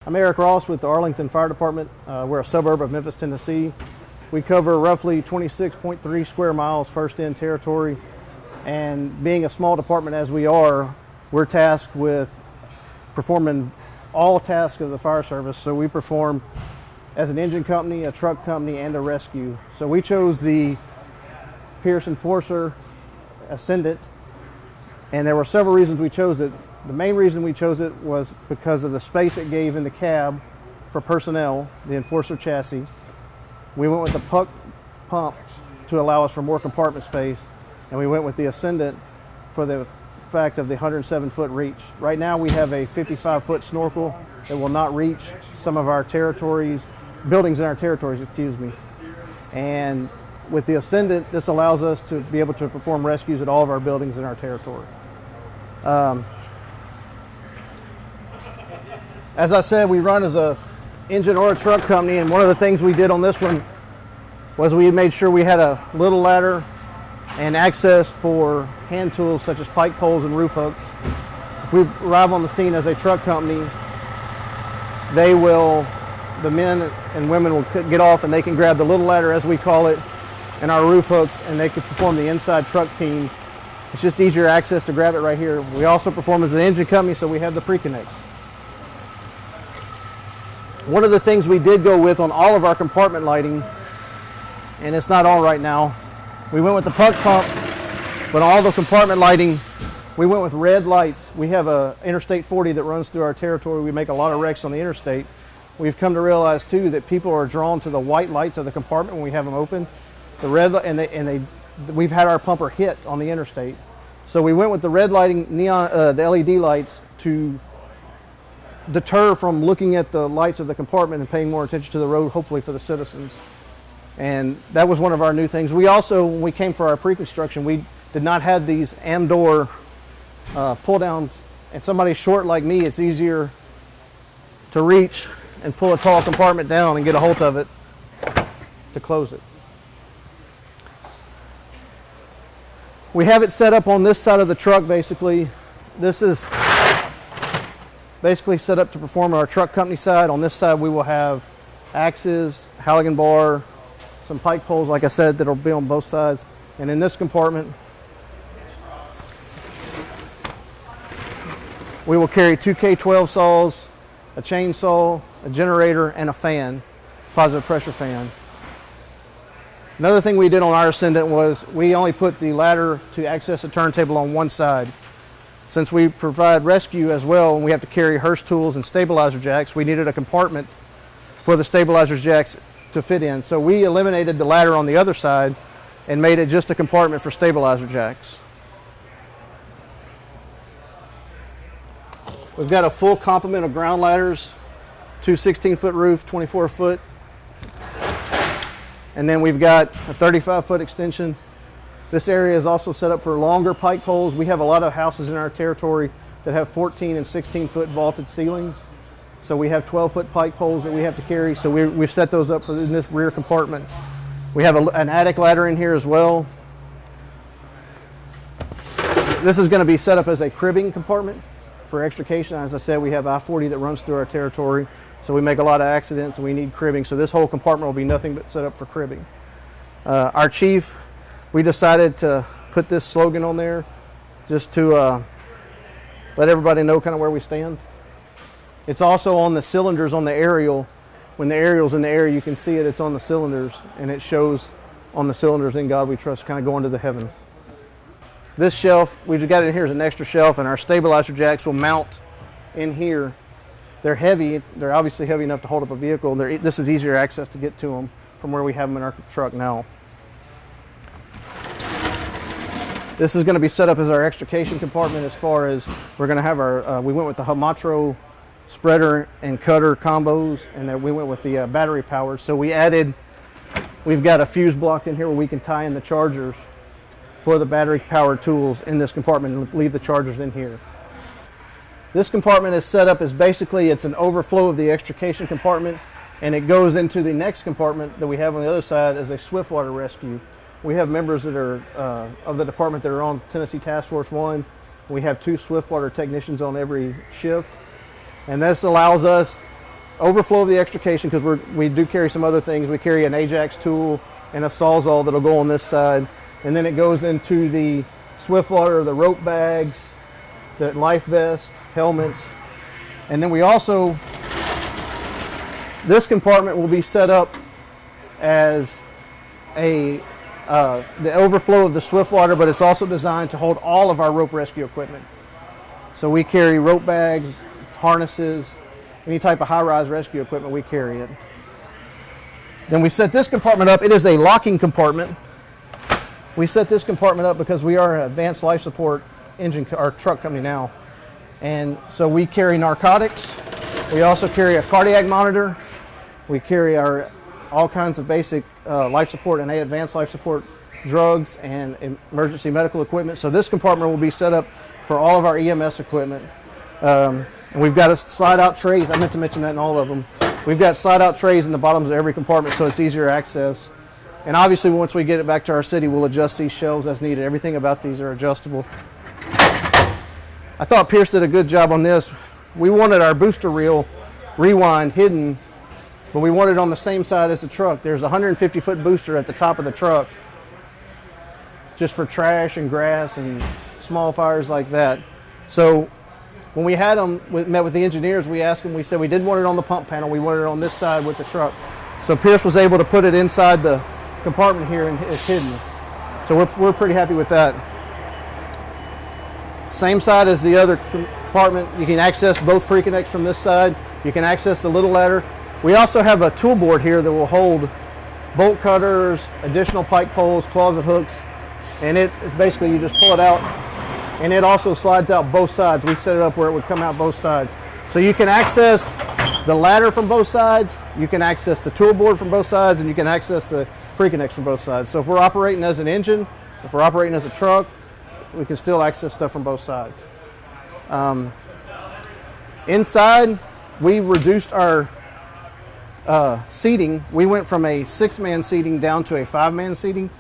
I'm Erik Ross with the Arlington Fire Department. We're a suburb of Memphis, Tennessee. We cover roughly 26.3 square miles first in territory. And being a small department as we are, we're tasked with performing all tasks of the fire service. So we perform as an engine company, a truck company, and a rescue. So we chose the Pierce Enforcer Ascendant, and there were several reasons we chose it. The main reason we chose it was because of the space it gave in the cab for personnel, the Enforcer chassis. We went with the puck pump to allow us for more compartment space, and we went with the Ascendant for the fact of the 107-foot reach. Right now we have a 55-foot snorkel that will not reach some of our territories, buildings in our territories, excuse me. And with the Ascendant, this allows us to be able to perform rescues at all of our buildings in our territory. As I said, we run as a engine or a truck company, and one of the things we did on this one was we made sure we had a little ladder and access for hand tools such as pike poles and roof hooks. If we arrive on the scene as a truck company, the men and women will get off and they can grab the little ladder, as we call it, and our roof hooks, and they can perform the inside truck team. It's just easier access to grab it right here. We also perform as an engine company, so we have the pre-connects. One of the things we did go with on all of our compartment lighting, and it's not on right now, we went with the puck pump, but all the compartment lighting, we went with red lights. We have a Interstate 40 that runs through our territory. We make a lot of wrecks on the interstate. We've come to realize too that people are drawn to the white lights of the compartment when we have them open. The red, we've had our pumper hit on the interstate. So we went with the red lighting, neon, the LED lights to deter from looking at the lights of the compartment and paying more attention to the road, hopefully for the citizens. And that was one of our new things. We also, when we came for our pre-construction, we did not have these Amdor pull downs. And somebody short like me, it's easier to reach and pull a tall compartment down and get a hold of it to close it. We have it set up on this side of the truck, basically. This is basically set up to perform our truck company side. On this side we will have axes, Halligan bar, some pike poles, like I said, that'll be on both sides. And in this compartment, we will carry two K12 saws, a chainsaw, a generator, and a fan, positive pressure fan. Another thing we did on our Ascendant was we only put the ladder to access the turntable on one side. Since we provide rescue as well, and we have to carry Hearst tools and stabilizer jacks, we needed a compartment for the stabilizer jacks to fit in. So we eliminated the ladder on the other side and made it just a compartment for stabilizer jacks. We've got a full complement of ground ladders, two 16-foot roof, 24-foot, and then we've got a 35-foot extension. This area is also set up for longer pike poles. We have a lot of houses in our territory that have 14 and 16-foot vaulted ceilings. So we have 12-foot pike poles that we have to carry. So we've set those up in this rear compartment. We have an attic ladder in here as well. This is going to be set up as a cribbing compartment for extrication. As I said, we have I-40 that runs through our territory. So we make a lot of accidents and we need cribbing. So this whole compartment will be nothing but set up for cribbing. Our chief, we decided to put this slogan on there just to let everybody know kind of where we stand. It's also on the cylinders on the aerial. When the aerial's in the air, you can see it. It's on the cylinders, and it shows on the cylinders, "In God We Trust," kind of going to the heavens. This shelf, we've got it here as an extra shelf, and our stabilizer jacks will mount in here. They're heavy. They're obviously heavy enough to hold up a vehicle. This is easier access to get to them from where we have them in our truck now. This is going to be set up as our extrication compartment. As far as we're going to have our, we went with the Hamatro spreader and cutter combos, and then we went with the battery powered. So we've got a fuse block in here where we can tie in the chargers for the battery powered tools in this compartment and leave the chargers in here. This compartment is set up as basically, it's an overflow of the extrication compartment, and it goes into the next compartment that we have on the other side as a swiftwater rescue. We have members that are of the department that are on Tennessee Task Force 1. We have 2 swiftwater technicians on every shift. And this allows us overflow of the extrication, because we do carry some other things. We carry an Ajax tool and a Sawzall that'll go on this side. And then it goes into the Swiftwater, the rope bags, the life vest, helmets. And then we also, this compartment will be set up as the overflow of the Swiftwater, but it's also designed to hold all of our rope rescue equipment. So we carry rope bags, harnesses, any type of high-rise rescue equipment, we carry it. Then we set this compartment up. It is a locking compartment. We set this compartment up because we are an advanced life support our truck company now. And so we carry narcotics. We also carry a cardiac monitor. We carry all kinds of basic life support and advanced life support drugs and emergency medical equipment. So this compartment will be set up for all of our EMS equipment. And we've got slide-out trays. I meant to mention that in all of them. We've got slide-out trays in the bottoms of every compartment, so it's easier access. And obviously, once we get it back to our city, we'll adjust these shelves as needed. Everything about these are adjustable. I thought Pierce did a good job on this. We wanted our booster reel rewind hidden, but we wanted it on the same side as the truck. There's a 150-foot booster at the top of the truck, just for trash and grass and small fires like that. So when we had them, met with the engineers, we asked them, we said we didn't want it on the pump panel, we wanted it on this side with the truck. So Pierce was able to put it inside the compartment here and it's hidden. So we're pretty happy with that. Same side as the other compartment. You can access both pre-connects from this side. You can access the little ladder. We also have a tool board here that will hold bolt cutters, additional pike poles, closet hooks, and it is basically, you just pull it out, and it also slides out both sides. We set it up where it would come out both sides. So you can access the ladder from both sides, you can access the tool board from both sides, and you can access the pre-connects from both sides. So if we're operating as an engine, if we're operating as a truck, we can still access stuff from both sides. Inside, we reduced our seating. We went from a 6-man seating down to a 5-man seating.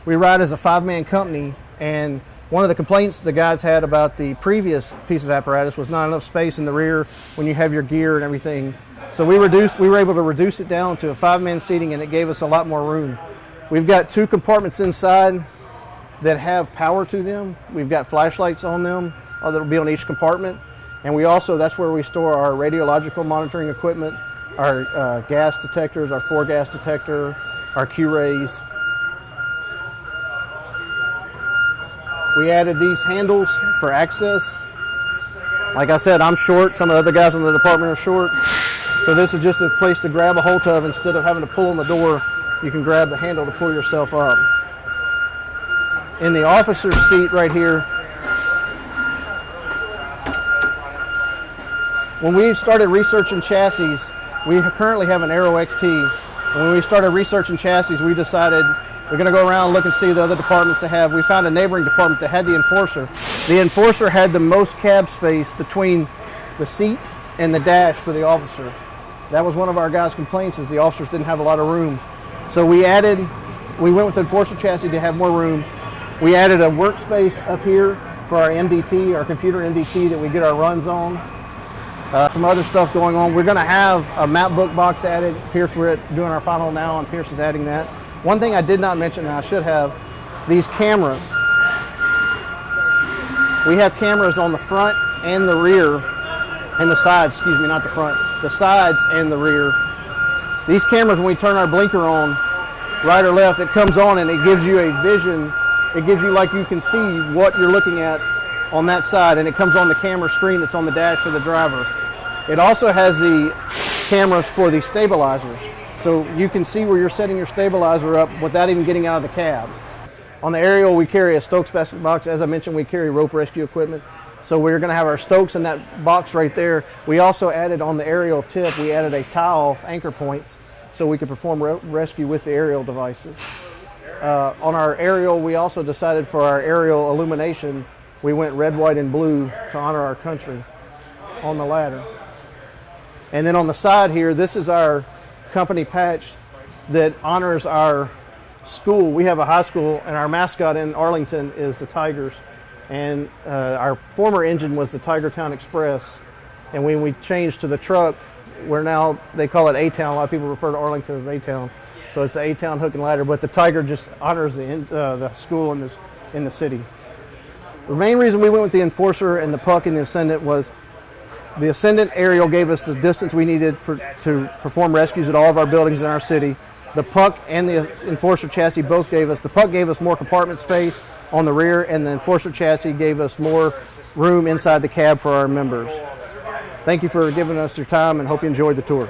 We ride as a 5-man company, and one of the complaints the guys had about the previous piece of apparatus was not enough space in the rear when you have your gear and everything. So we were able to reduce it down to a 5-man seating, and it gave us a lot more room. We've got 2 compartments inside that have power to them. We've got flashlights on them that'll be on each compartment. And we also, that's where we store our radiological monitoring equipment, our gas detectors, our 4-gas detector, our Q-rays. We added these handles for access. Like I said, I'm short. Some of the other guys in the department are short. So this is just a place to grab a hold of. Instead of having to pull on the door, you can grab the handle to pull yourself up. In the officer's seat right here, when we started researching chassis, we currently have an Aero XT. And when we started researching chassis, we decided we're going to go around and look and see the other departments they have. We found a neighboring department that had the Enforcer. The Enforcer had the most cab space between the seat and the dash for the officer. That was one of our guys' complaints, is the officers didn't have a lot of room. So we went with the Enforcer chassis to have more room. We added a workspace up here for our MDT, our computer MDT that we get our runs on. Some other stuff going on. We're going to have a map book box added. Pierce, we're doing our final now, and Pierce is adding that. One thing I did not mention, and I should have, these cameras. We have cameras on the front and the rear, and the sides, excuse me, not the front, the sides and the rear. These cameras, when we turn our blinker on, right or left, it comes on and it gives you a vision. It gives you, like, you can see what you're looking at on that side, and it comes on the camera screen that's on the dash for the driver. It also has the cameras for the stabilizers, so you can see where you're setting your stabilizer up without even getting out of the cab. On the aerial, we carry a Stokes basket box. As I mentioned, we carry rope rescue equipment, so we're going to have our Stokes in that box right there. We also added on the aerial tip, we added a tie-off anchor points so we could perform rescue with the aerial devices. On our aerial, we also decided for our aerial illumination, we went red, white, and blue to honor our country on the ladder. And then on the side here, this is our company patch that honors our school. We have a high school, and our mascot in Arlington is the Tigers. And our former engine was the Tigertown Express. And when we changed to the truck, we're now, they call it A-Town. A lot of people refer to Arlington as A-Town. So it's the A-Town Hook and Ladder, but the Tiger just honors the school in the city. The main reason we went with the Enforcer and the Puck and the Ascendant was the Ascendant aerial gave us the distance we needed to perform rescues at all of our buildings in our city. The Puck and the Enforcer chassis both the Puck gave us more compartment space on the rear, and the Enforcer chassis gave us more room inside the cab for our members. Thank you for giving us your time, and hope you enjoyed the tour.